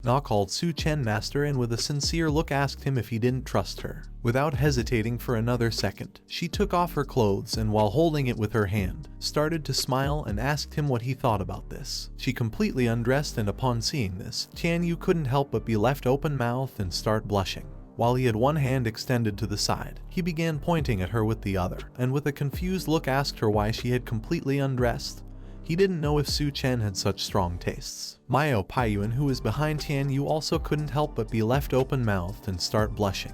Na called Su Chen master and with a sincere look asked him if he didn't trust her. Without hesitating for another second, she took off her clothes and while holding it with her hand, started to smile and asked him what he thought about this. She completely undressed and upon seeing this, Tian Yu couldn't help but be left open-mouthed and start blushing. While he had one hand extended to the side, he began pointing at her with the other, and with a confused look asked her why she had completely undressed. He didn't know if Su Chen had such strong tastes. Mio Paiyuan, who was behind Tian Yu, also couldn't help but be left open-mouthed and start blushing.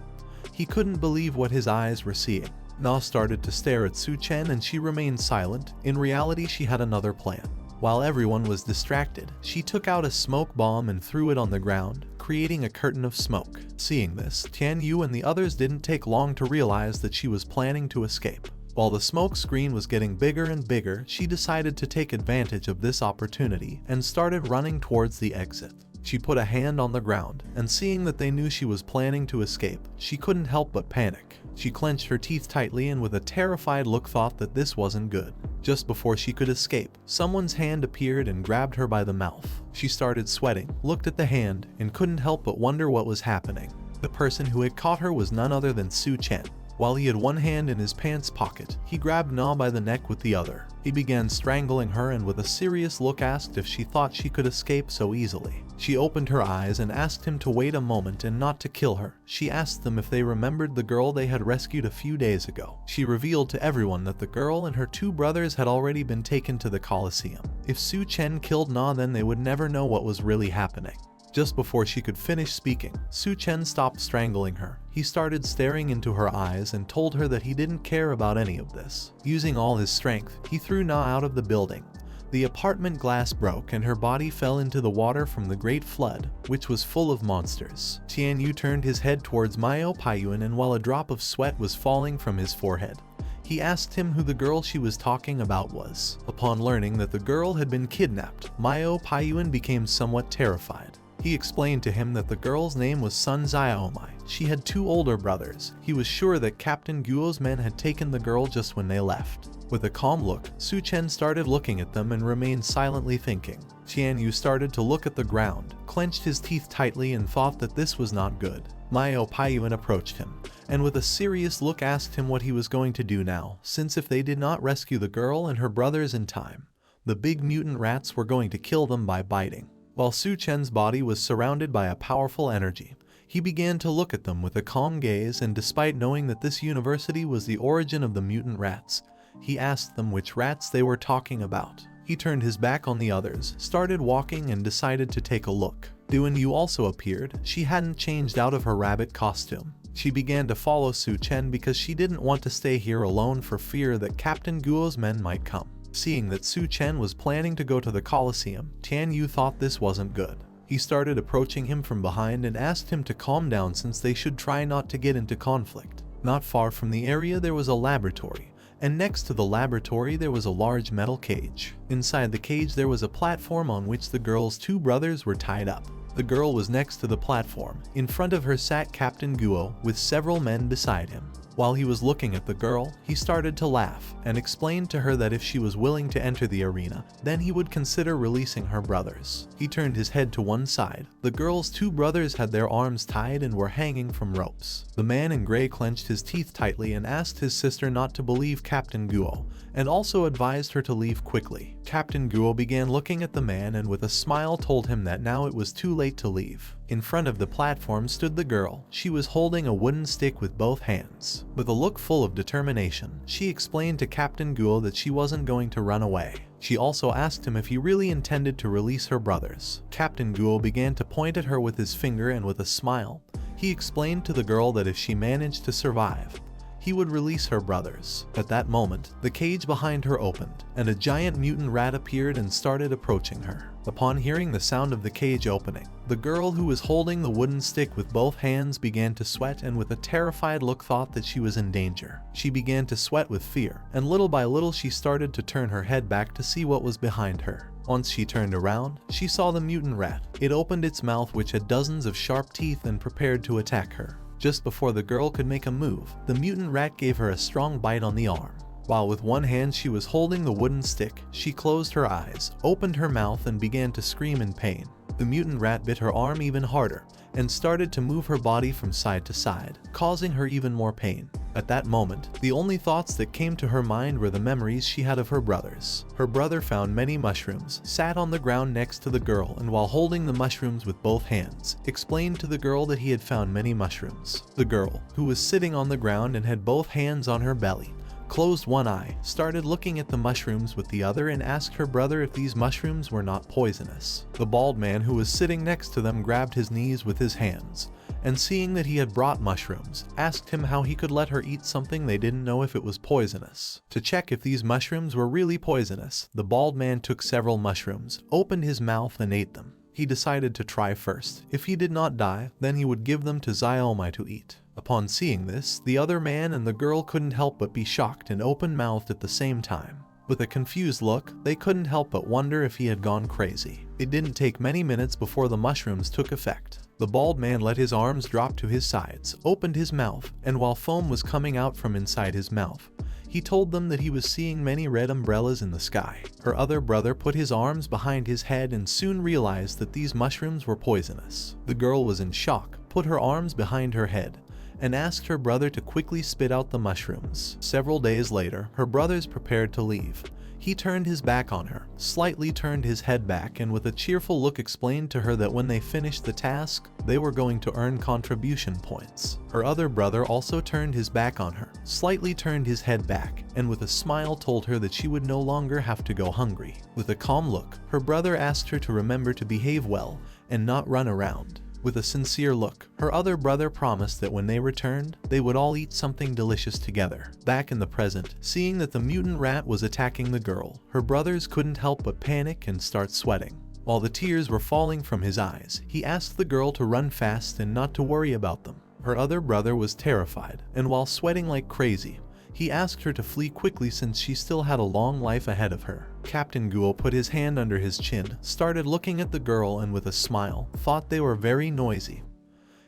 He couldn't believe what his eyes were seeing. Na started to stare at Su Chen and she remained silent. In reality, she had another plan. While everyone was distracted, she took out a smoke bomb and threw it on the ground, creating a curtain of smoke. Seeing this, Tian Yu and the others didn't take long to realize that she was planning to escape. While the smoke screen was getting bigger and bigger, she decided to take advantage of this opportunity and started running towards the exit. She put a hand on the ground, and seeing that they knew she was planning to escape, she couldn't help but panic. She clenched her teeth tightly and with a terrified look thought that this wasn't good. Just before she could escape, someone's hand appeared and grabbed her by the mouth. She started sweating, looked at the hand, and couldn't help but wonder what was happening. The person who had caught her was none other than Su Chen. While he had one hand in his pants pocket, he grabbed Na by the neck with the other. He began strangling her and with a serious look asked if she thought she could escape so easily. She opened her eyes and asked him to wait a moment and not to kill her. She asked them if they remembered the girl they had rescued a few days ago. She revealed to everyone that the girl and her two brothers had already been taken to the Coliseum. If Su Chen killed Na, then they would never know what was really happening. Just before she could finish speaking, Su Chen stopped strangling her. He started staring into her eyes and told her that he didn't care about any of this. Using all his strength, he threw Na out of the building. The apartment glass broke and her body fell into the water from the great flood, which was full of monsters. Tian Yu turned his head towards Mio Paiyuan and while a drop of sweat was falling from his forehead, he asked him who the girl she was talking about was. Upon learning that the girl had been kidnapped, Mio Paiyuan became somewhat terrified. He explained to him that the girl's name was Sun Xiaomai. She had two older brothers. He was sure that Captain Guo's men had taken the girl just when they left. With a calm look, Su Chen started looking at them and remained silently thinking. Tian Yu started to look at the ground, clenched his teeth tightly and thought that this was not good. Mio Paiyuan approached him, and with a serious look asked him what he was going to do now, since if they did not rescue the girl and her brothers in time, the big mutant rats were going to kill them by biting. While Su Chen's body was surrounded by a powerful energy, he began to look at them with a calm gaze, and despite knowing that this university was the origin of the mutant rats, he asked them which rats they were talking about. He turned his back on the others, started walking and decided to take a look. Duan Yu also appeared. She hadn't changed out of her rabbit costume. She began to follow Su Chen because she didn't want to stay here alone for fear that Captain Guo's men might come. Seeing that Su Chen was planning to go to the Coliseum, Tian Yu thought this wasn't good. He started approaching him from behind and asked him to calm down since they should try not to get into conflict. Not far from the area there was a laboratory, and next to the laboratory there was a large metal cage. Inside the cage there was a platform on which the girl's two brothers were tied up. The girl was next to the platform. In front of her sat Captain Guo with several men beside him. While he was looking at the girl, he started to laugh and explained to her that if she was willing to enter the arena, then he would consider releasing her brothers. He turned his head to one side. The girl's two brothers had their arms tied and were hanging from ropes. The man in gray clenched his teeth tightly and asked his sister not to believe Captain Guo, and also advised her to leave quickly. Captain Guo began looking at the man and with a smile told him that now it was too late to leave. In front of the platform stood the girl. She was holding a wooden stick with both hands. With a look full of determination, she explained to Captain Guo that she wasn't going to run away. She also asked him if he really intended to release her brothers. Captain Guo began to point at her with his finger and with a smile, he explained to the girl that if she managed to survive, he would release her brothers. At that moment, the cage behind her opened, and a giant mutant rat appeared and started approaching her. Upon hearing the sound of the cage opening, the girl who was holding the wooden stick with both hands began to sweat and with a terrified look thought that she was in danger. She began to sweat with fear, and little by little she started to turn her head back to see what was behind her. Once she turned around, she saw the mutant rat. It opened its mouth which had dozens of sharp teeth and prepared to attack her. Just before the girl could make a move, the mutant rat gave her a strong bite on the arm. While with one hand she was holding the wooden stick, she closed her eyes, opened her mouth and began to scream in pain. The mutant rat bit her arm even harder and started to move her body from side to side, causing her even more pain. At that moment, the only thoughts that came to her mind were the memories she had of her brothers. Her brother found many mushrooms, sat on the ground next to the girl, and while holding the mushrooms with both hands, explained to the girl that he had found many mushrooms. The girl, who was sitting on the ground and had both hands on her belly, closed one eye, started looking at the mushrooms with the other, and asked her brother if these mushrooms were not poisonous. The bald man who was sitting next to them grabbed his knees with his hands, and seeing that he had brought mushrooms, asked him how he could let her eat something they didn't know if it was poisonous. To check if these mushrooms were really poisonous, the bald man took several mushrooms, opened his mouth and ate them. He decided to try first. If he did not die, then he would give them to Xiaomai to eat. Upon seeing this, the other man and the girl couldn't help but be shocked and open-mouthed at the same time. With a confused look, they couldn't help but wonder if he had gone crazy. It didn't take many minutes before the mushrooms took effect. The bald man let his arms drop to his sides, opened his mouth, and while foam was coming out from inside his mouth, he told them that he was seeing many red umbrellas in the sky. Her other brother put his arms behind his head and soon realized that these mushrooms were poisonous. The girl was in shock, put her arms behind her head, and asked her brother to quickly spit out the mushrooms. Several days later, her brothers prepared to leave. He turned his back on her, slightly turned his head back, and with a cheerful look explained to her that when they finished the task, they were going to earn contribution points. Her other brother also turned his back on her, slightly turned his head back, and with a smile told her that she would no longer have to go hungry. With a calm look, her brother asked her to remember to behave well and not run around. With a sincere look, her other brother promised that when they returned, they would all eat something delicious together. Back in the present, seeing that the mutant rat was attacking the girl, her brothers couldn't help but panic and start sweating. While the tears were falling from his eyes, he asked the girl to run fast and not to worry about them. Her other brother was terrified, and while sweating like crazy, he asked her to flee quickly since she still had a long life ahead of her. Captain Guo put his hand under his chin, started looking at the girl, and with a smile, thought they were very noisy.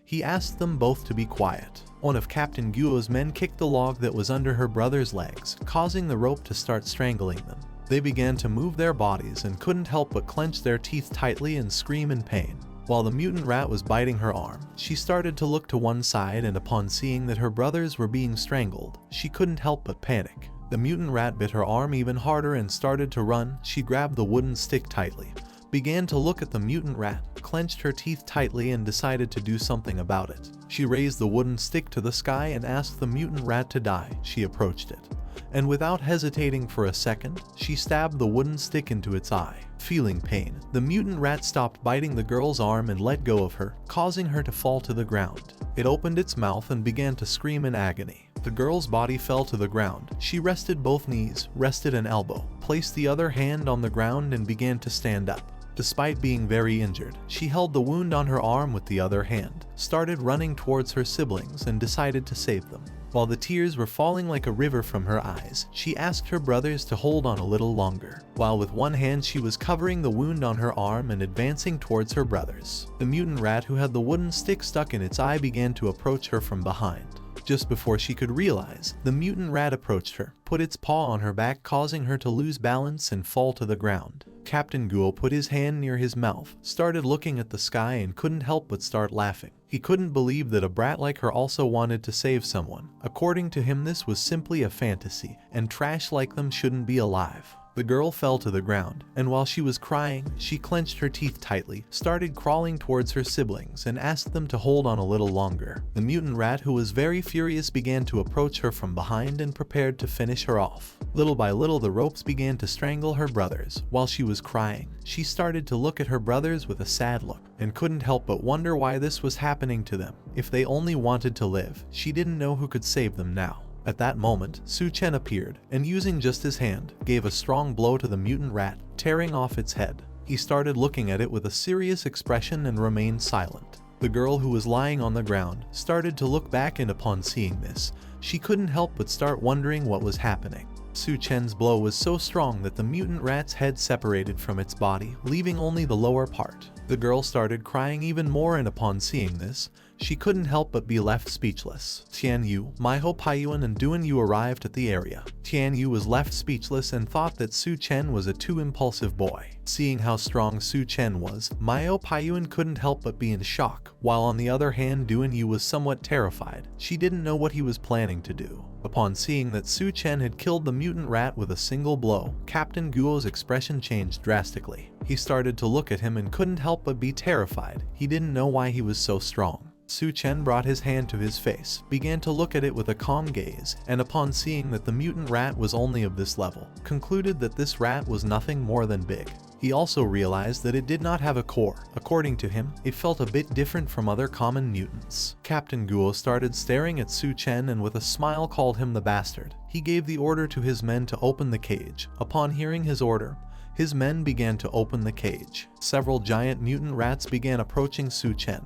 He asked them both to be quiet. One of Captain Guo's men kicked the log that was under her brother's legs, causing the rope to start strangling them. They began to move their bodies and couldn't help but clench their teeth tightly and scream in pain. While the mutant rat was biting her arm, she started to look to one side, and upon seeing that her brothers were being strangled, she couldn't help but panic. The mutant rat bit her arm even harder and started to run. She grabbed the wooden stick tightly, began to look at the mutant rat, clenched her teeth tightly, and decided to do something about it. She raised the wooden stick to the sky and asked the mutant rat to die. She approached it, and without hesitating for a second, she stabbed the wooden stick into its eye. Feeling pain, the mutant rat stopped biting the girl's arm and let go of her, causing her to fall to the ground. It opened its mouth and began to scream in agony. The girl's body fell to the ground. She rested both knees, rested an elbow, placed the other hand on the ground, and began to stand up. Despite being very injured, she held the wound on her arm with the other hand, started running towards her siblings, and decided to save them. While the tears were falling like a river from her eyes, she asked her brothers to hold on a little longer. While with one hand she was covering the wound on her arm and advancing towards her brothers, the mutant rat who had the wooden stick stuck in its eye began to approach her from behind. Just before she could realize, the mutant rat approached her, put its paw on her back, causing her to lose balance and fall to the ground. Captain Guo put his hand near his mouth, started looking at the sky, and couldn't help but start laughing. He couldn't believe that a brat like her also wanted to save someone. According to him, this was simply a fantasy, and trash like them shouldn't be alive. The girl fell to the ground, and while she was crying, she clenched her teeth tightly, started crawling towards her siblings, and asked them to hold on a little longer. The mutant rat, who was very furious, began to approach her from behind and prepared to finish her off. Little by little, the ropes began to strangle her brothers. While she was crying, she started to look at her brothers with a sad look, and couldn't help but wonder why this was happening to them. If they only wanted to live, she didn't know who could save them now. At that moment, Su Chen appeared, and using just his hand, gave a strong blow to the mutant rat, tearing off its head. He started looking at it with a serious expression and remained silent. The girl, who was lying on the ground, started to look back, and upon seeing this, she couldn't help but start wondering what was happening. Su Chen's blow was so strong that the mutant rat's head separated from its body, leaving only the lower part. The girl started crying even more, and upon seeing this, She couldn't help but be left speechless. Tian Yu, Maiho Paiyuan and Duan Yu arrived at the area. Tian Yu was left speechless and thought that Su Chen was a too impulsive boy. Seeing how strong Su Chen was, Maiho Paiyuan couldn't help but be in shock, while on the other hand Duan Yu was somewhat terrified. She didn't know what he was planning to do. Upon seeing that Su Chen had killed the mutant rat with a single blow, Captain Guo's expression changed drastically. He started to look at him and couldn't help but be terrified. He didn't know why he was so strong. Su Chen brought his hand to his face, began to look at it with a calm gaze, and upon seeing that the mutant rat was only of this level, concluded that this rat was nothing more than big. He also realized that it did not have a core. According to him, it felt a bit different from other common mutants. Captain Guo started staring at Su Chen and with a smile called him the bastard. He gave the order to his men to open the cage. Upon hearing his order, his men began to open the cage. Several giant mutant rats began approaching Su Chen.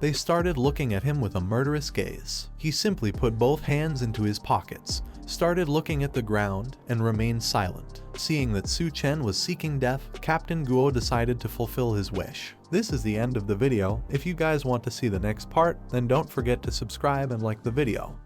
They started looking at him with a murderous gaze. He simply put both hands into his pockets, started looking at the ground, and remained silent. Seeing that Su Chen was seeking death, Captain Guo decided to fulfill his wish. This is the end of the video. If you guys want to see the next part, then don't forget to subscribe and like the video.